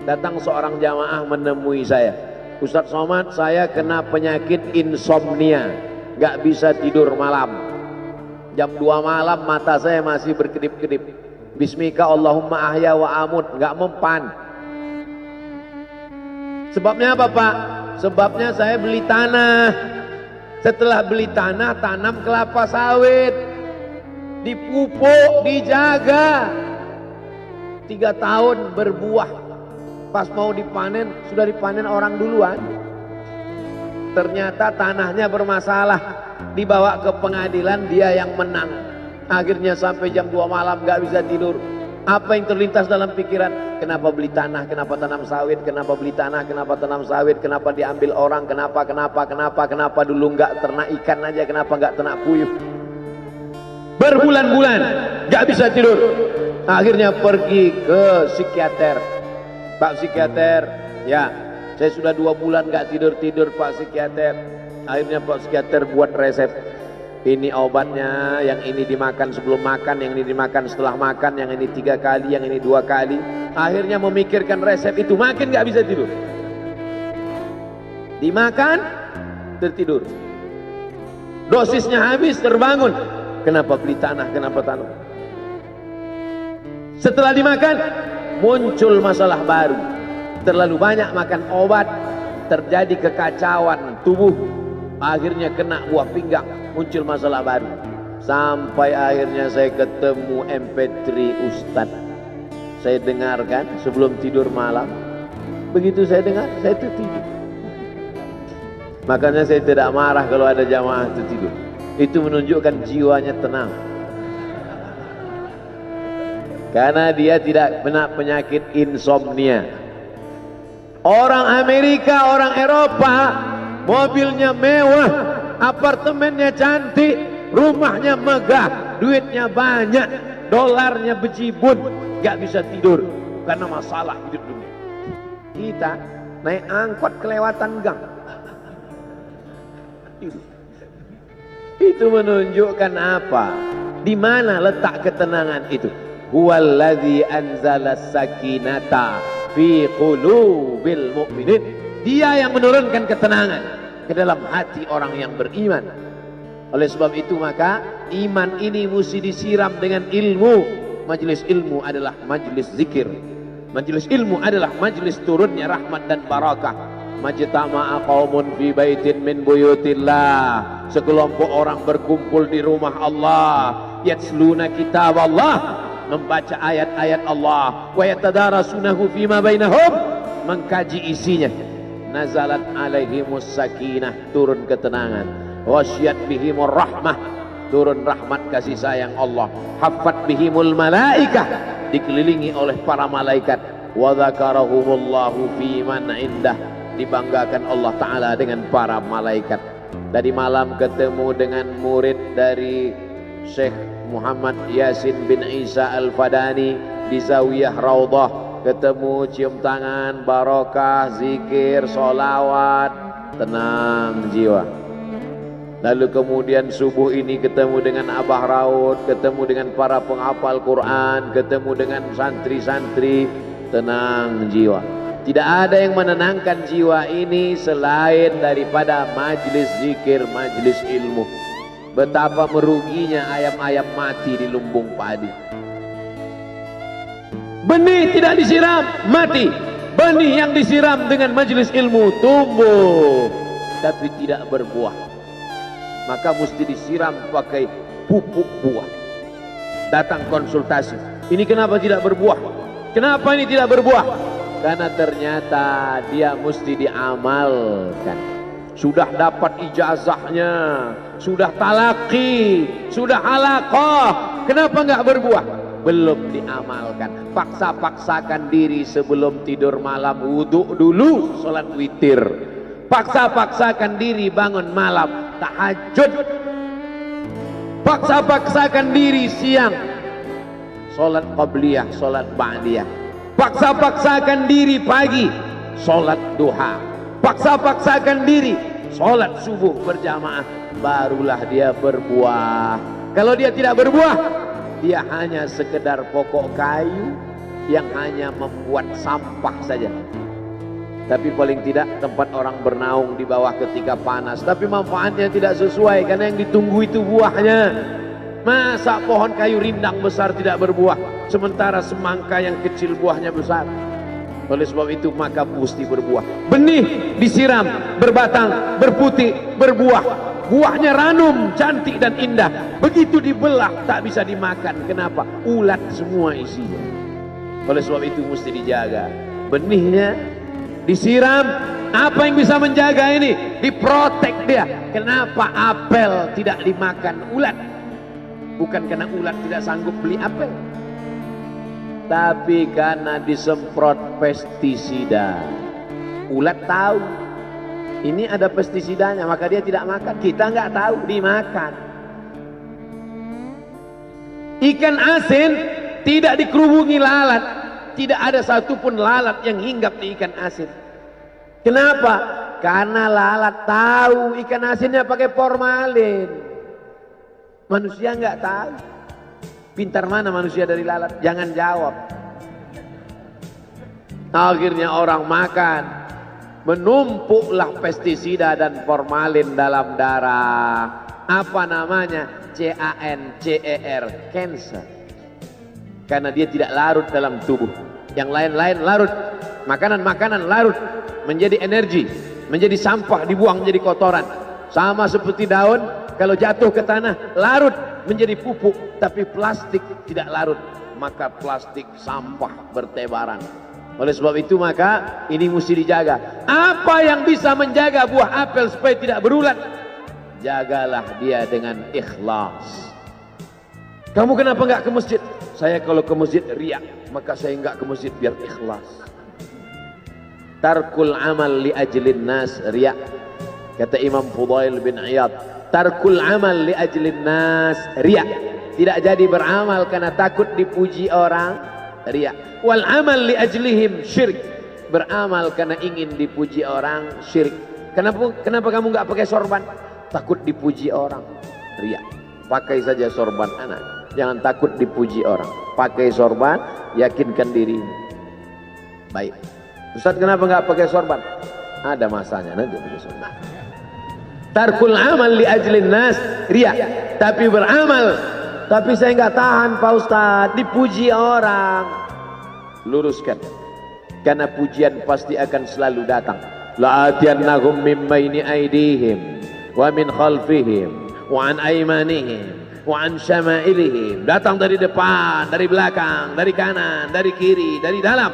datang seorang jamaah menemui saya. Ustadz Somad, saya kena penyakit insomnia, gak bisa tidur malam. Jam 2 malam mata saya masih berkedip-kedip. Bismika Allahumma ahya wa amut, gak mempan. Sebabnya apa Pak? Sebabnya saya beli tanah. Setelah beli tanah, tanam kelapa sawit, dipupuk, dijaga, 3 tahun berbuah. Pas mau dipanen, sudah dipanen orang duluan. Ternyata tanahnya bermasalah, dibawa ke pengadilan, dia yang menang. Akhirnya sampai jam 2 malam gak bisa tidur. Apa yang terlintas dalam pikiran? Kenapa beli tanah, kenapa tanam sawit, kenapa beli tanah, kenapa tanam sawit, kenapa diambil orang, kenapa dulu gak ternak ikan aja, kenapa gak ternak puyuh. Berbulan-bulan gak bisa tidur. Akhirnya pergi ke psikiater. Pak psikiater, ya saya sudah 2 bulan gak tidur-tidur Pak psikiater. Akhirnya Pak psikiater buat resep. Ini obatnya, yang ini dimakan sebelum makan, yang ini dimakan setelah makan, yang ini 3 kali, yang ini 2 kali. Akhirnya memikirkan resep itu, makin gak bisa tidur. Dimakan, tertidur. Dosisnya habis, terbangun. Kenapa beli tanah, kenapa tanam? Setelah dimakan, muncul masalah baru. Terlalu banyak makan obat, terjadi kekacauan tubuh. Akhirnya kena buah pinggang, muncul masalah baru. Sampai akhirnya saya ketemu MP3 Ustadz. Saya dengarkan sebelum tidur malam. Begitu saya dengar, saya tertidur. Makanya saya tidak marah kalau ada jamaah tertidur. Itu menunjukkan jiwanya tenang. Karena dia tidak kena penyakit insomnia. Orang Amerika, orang Eropa, mobilnya mewah, apartemennya cantik, rumahnya megah, duitnya banyak, dolarnya bejibun, gak bisa tidur karena masalah hidup dunia. Kita naik angkot kelewatan gang. Itu menunjukkan apa? Di mana letak ketenangan itu? Huwallazi anzala sakinata fi qulubil mu'minin. Dia yang menurunkan ketenangan ke dalam hati orang yang beriman. Oleh sebab itu maka iman ini mesti disiram dengan ilmu. Majelis ilmu adalah majelis zikir. Majelis ilmu adalah majelis turunnya rahmat dan barakah. Majtama'a qaumun fi baitin min buyutillah. Sekelompok orang berkumpul di rumah Allah, yatsluna kitab Allah, membaca ayat-ayat Allah, wa yatadarasunahu fima bainahum, mengkaji isinya. Nazalat alaihimus sakinah, turun ketenangan. Wasyat bihimur rahmah, turun rahmat kasih sayang Allah. Haffat bihimul malaikah, dikelilingi oleh para malaikat. Wa dzakarahumullahu fi man indah, dibanggakan Allah Ta'ala dengan para malaikat. Tadi malam ketemu dengan murid dari Syekh Muhammad Yasin bin Isa Al-Fadani di Zawiyah Raudhah. Ketemu, cium tangan, barokah, zikir, sholawat, tenang jiwa. Lalu kemudian subuh ini ketemu dengan Abah Raud, ketemu dengan para penghafal Quran, ketemu dengan santri-santri, tenang jiwa. Tidak ada yang menenangkan jiwa ini selain daripada majelis zikir, majelis ilmu. Betapa meruginya ayam-ayam mati di lumbung padi. Benih tidak disiram, mati. Benih yang disiram dengan majelis ilmu tumbuh, tapi tidak berbuah. Maka mesti disiram pakai pupuk buah. Datang konsultasi. Ini kenapa tidak berbuah? Kenapa ini tidak berbuah? Karena ternyata dia mesti diamalkan. Sudah dapat ijazahnya, sudah talaqi, sudah halaqah, kenapa enggak berbuah? Belum diamalkan. Paksa-paksakan diri sebelum tidur malam, wudhu dulu, sholat witir. Paksa-paksakan diri bangun malam, tahajud. Paksa-paksakan diri siang, sholat qabliyah, sholat ba'diyah. Paksa-paksakan diri pagi, sholat duha. Paksa-paksakan diri, sholat subuh berjamaah. Barulah dia berbuah. Kalau dia tidak berbuah, dia hanya sekedar pokok kayu, yang hanya membuat sampah saja. Tapi paling tidak tempat orang bernaung di bawah ketika panas, tapi manfaatnya tidak sesuai karena yang ditunggu itu buahnya. Masa pohon kayu rindang besar tidak berbuah, sementara semangka yang kecil buahnya besar? Oleh sebab itu maka mesti berbuah. Benih disiram, berbatang, berputih, berbuah. Buahnya ranum, cantik dan indah. Begitu dibelah tak bisa dimakan. Kenapa? Ulat semua isinya. Oleh sebab itu mesti dijaga. Benihnya disiram. Apa yang bisa menjaga ini? Diprotek dia. Kenapa apel tidak dimakan ulat? Bukan karena ulat tidak sanggup beli apel, tapi karena disemprot pestisida. Ulat tahu ini ada pestisidanya, maka dia tidak makan. Kita nggak tahu, dimakan. Ikan asin tidak dikerubungi lalat. Tidak ada satupun lalat yang hinggap di ikan asin. Kenapa? Karena lalat tahu ikan asinnya pakai formalin. Manusia nggak tahu. Pintar mana manusia dari lalat? Jangan jawab. Akhirnya orang makan, menumpuklah pestisida dan formalin dalam darah. Apa namanya? CANCER, cancer. Karena dia tidak larut dalam tubuh. Yang lain-lain larut. Makanan-makanan larut menjadi energi, menjadi sampah, dibuang menjadi kotoran. Sama seperti daun, kalau jatuh ke tanah larut menjadi pupuk, tapi plastik tidak larut, maka plastik sampah bertebaran. Oleh sebab itu maka ini mesti dijaga. Apa yang bisa menjaga buah apel supaya tidak berulat? Jagalah dia dengan ikhlas. Kamu kenapa nggak ke masjid? Saya kalau ke masjid riak, maka saya nggak ke masjid biar ikhlas. Tarkul amal li ajlin nas riak. Kata Imam Fudail bin Iyad, tarkul amal li ajlin nas riya. Tidak jadi beramal karena takut dipuji orang, riya. Wal amal li ajlihim syirik. Beramal karena ingin dipuji orang, syirik. Kenapa kamu nggak pakai sorban? Takut dipuji orang, riya. Pakai saja sorban anak, jangan takut dipuji orang. Pakai sorban, yakinkan dirimu. Baik. Ustaz, kenapa nggak pakai sorban? Ada masanya nanti pakai sorban. Tarkul amal li ajlin nas riya. Tapi beramal, tapi saya nggak tahan Pak Ustadz, dipuji orang. Luruskan, karena pujian pasti akan selalu datang. La'atiyannahum min baini aydihim wa min khalfihim wa an aymanihim wa an syama'ilihim. Datang dari depan, dari belakang, dari kanan, dari kiri, dari dalam.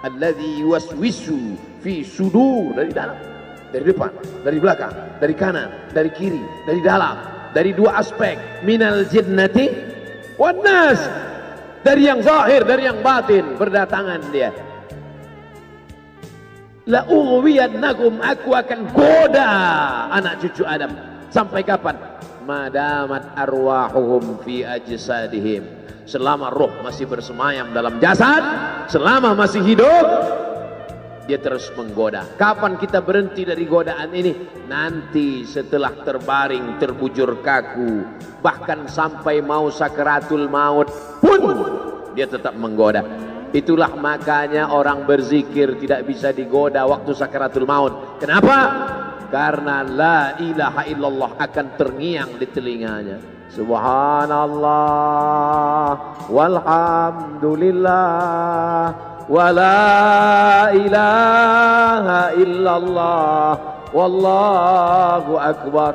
Alladzi yuwaswisu fi sudur, dari dalam, dari depan, dari belakang, dari kanan, dari kiri, dari dalam, dari dua aspek, minal jinnati wan nas, dari yang zahir, dari yang batin, berdatangan dia. La ughwiyannakum, aku akan goda anak cucu Adam. Sampai kapan? Madamat arwahuhum fi ajsadihim, selama roh masih bersemayam dalam jasad, selama masih hidup, dia terus menggoda. Kapan kita berhenti dari godaan ini? Nanti setelah terbaring, terbujur kaku, bahkan sampai mau sakaratul maut pun dia tetap menggoda. Itulah makanya orang berzikir tidak bisa digoda waktu sakaratul maut. Kenapa? Karena la ilaha illallah akan terngiang di telinganya. Subhanallah walhamdulillah wa la ilaha illallah wallahu akbar.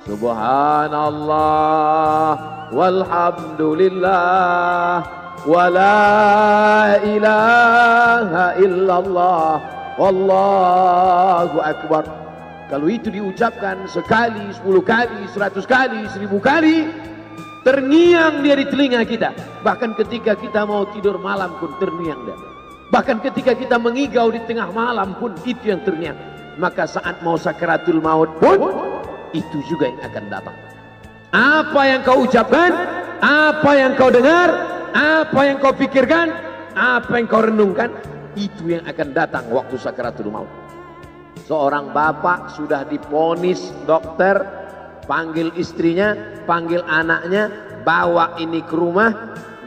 Subhanallah walhamdulillah wa la ilaha illallah wallahu akbar. Kalau itu diucapkan sekali, 10 kali, 100 kali, 1000 kali, terngiang dia di telinga kita. Bahkan ketika kita mau tidur malam pun terngiang dia. Bahkan ketika kita mengigau di tengah malam pun itu yang terngiang. Maka saat mau sakaratul maut pun itu juga yang akan datang. Apa yang kau ucapkan, apa yang kau dengar, apa yang kau pikirkan, apa yang kau renungkan, itu yang akan datang waktu sakaratul maut. Seorang bapak sudah diponis dokter, panggil istrinya, panggil anaknya, bawa ini ke rumah,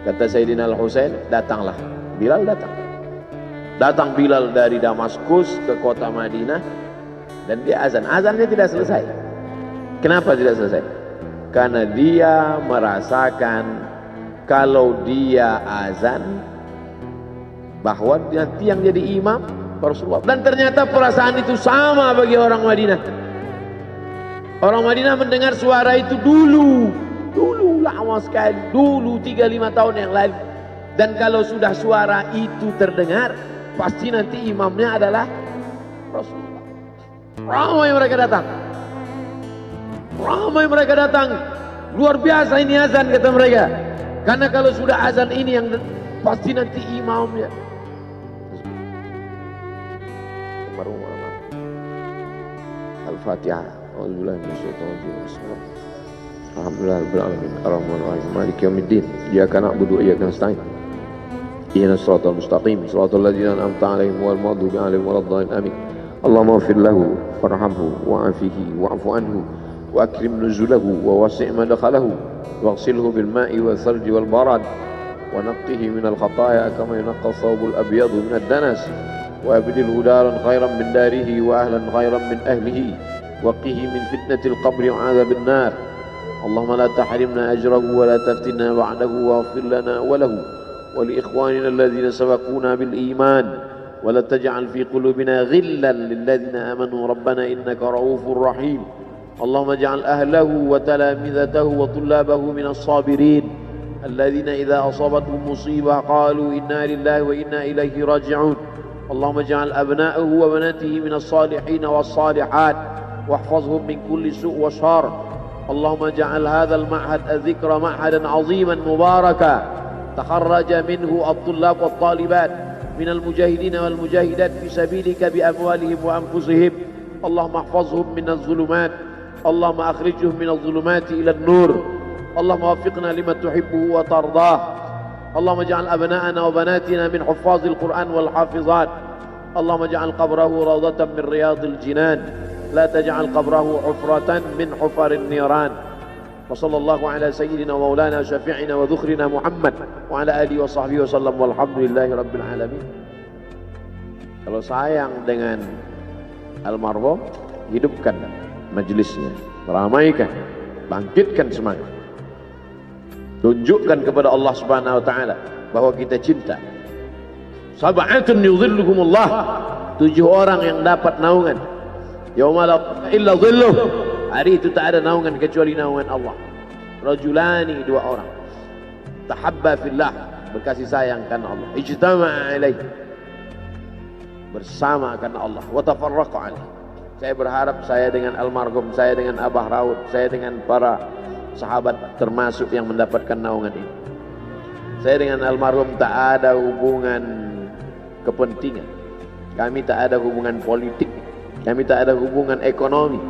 Kata Sayyidina Al-Husain, datanglah. Bilal datang. Datang Bilal dari Damaskus ke kota Madinah dan dia azan. Azannya tidak selesai. Kenapa tidak selesai? Karena dia merasakan kalau dia azan bahwa nanti yang jadi imam Rasulullah. Dan ternyata perasaan itu sama bagi orang Madinah. Orang Madinah mendengar suara itu dulu lama sekali, dulu 3-5 tahun yang lalu. Dan kalau sudah suara itu terdengar, pasti nanti imamnya adalah Rasulullah. Ramai mereka datang. Luar biasa ini azan, kata mereka. Karena kalau sudah azan ini yang pasti nanti imamnya. Al-Fatihah. A'udzubillahi minasyaitonir rajim. Alhamdulillahirabbil alamin. Arrahmanir rahim. Maliki yaumiddin. Iyyaka na'budu wa iyyaka nasta'in. Ihdinas siratal mustaqim. Shiratal ladzina an'amta 'alaihim ghairil maghdubi 'alaihim waladdallin. Amin. Allahumma ighfir lahu warhamhu wa'afihi wa'fu anhu wa akrim nuzulahu wa wasi' madkhalahu waghsilhu bil ma'i wal thalji wal barad wa naqqihi minal khataaya kama yunqqa ath-thawbul abyadu minad danas وأبدله دارا خيرا من داره وأهلا خيرا من أهله وقه من فتنة القبر وعذاب النار اللهم لا تحرمنا أجره ولا تفتنا بعده واغفر لنا وله ولإخواننا الذين سبقونا بالإيمان ولا تجعل في قلوبنا غلا للذين آمنوا ربنا إنك رؤوف رحيم اللهم اجعل أهله وتلامذته وطلابه من الصابرين الذين إذا أصابتهم مصيبة قالوا إنا لله وإنا إليه راجعون اللهم اجعل أبناءه وبناته من الصالحين والصالحات واحفظهم من كل سوء وشر اللهم اجعل هذا المعهد الذكر معهدا عظيما مباركا تخرج منه الطلاب والطالبات من المجاهدين والمجاهدات في سبيلك بأموالهم وأنفسهم اللهم احفظهم من الظلمات اللهم أخرجهم من الظلمات إلى النور اللهم وفقنا لما تحبه وترضاه اللهم اجعل أبناءنا وبناتنا من حفاظ القرآن والحافظات اللهم اجعل قبره روضة من رياض الجنان لا تجعل قبره حفرة من حفر النيران وصلى الله على سيدنا ومولانا شفيعنا وذخرنا محمد وعلى آله وصحبه وسلم والحمد لله رب العالمين. Kalau sayang dengan almarhum, hidupkan majelisnya, ramaikan, bangkitkan semangat. Tunjukkan kepada Allah Subhanahu wa taala bahwa kita cinta. Sab'atun yudhilluhumullah, 7 orang yang dapat naungan. Yauma la illa dhilluh, hari itu tak ada naungan kecuali naungan Allah. Rajulani, 2 orang. Tahabba fillah, berkasih sayang karena Allah. Ijtama'a alaih, bersama karena Allah. Wa tafarraqa alaih. Saya berharap saya dengan almarhum, saya dengan Abah Raud, saya dengan para sahabat termasuk yang mendapatkan naungan ini. Saya dengan almarhum tak ada hubungan kepentingan. Kami tak ada hubungan politik. Kami tak ada hubungan ekonomi.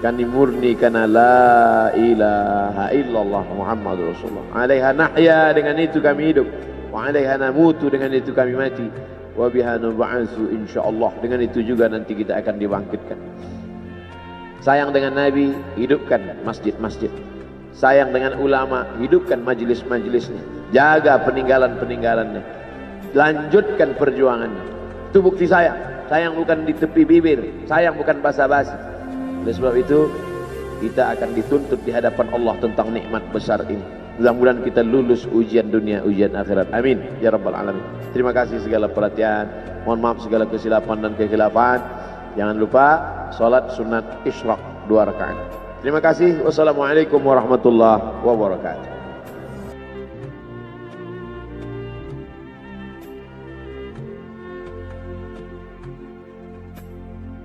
Kami murni karena la ilaha illallah Muhammadur Rasulullah. Alaiha nahya, dengan itu kami hidup. Wa alaiha namutu, dengan itu kami mati. Wa biha nub'atsu insyaallah, dengan itu juga nanti kita akan dibangkitkan. Sayang dengan Nabi, hidupkan masjid-masjid. Sayang dengan ulama, hidupkan majelis-majelisnya. Jaga peninggalan-peninggalannya. Lanjutkan perjuangannya. Itu bukti sayang. Sayang bukan di tepi bibir, sayang bukan basa-basi. Oleh sebab itu, kita akan dituntut di hadapan Allah tentang nikmat besar ini. Mudah-mudahan kita lulus ujian dunia, ujian akhirat. Amin ya rabbal alamin. Terima kasih segala perhatian. Mohon maaf segala kesilapan dan kekhilafan. Jangan lupa salat sunat isyraq 2 rakaat. Terima kasih. Wassalamualaikum warahmatullahi wabarakatuh.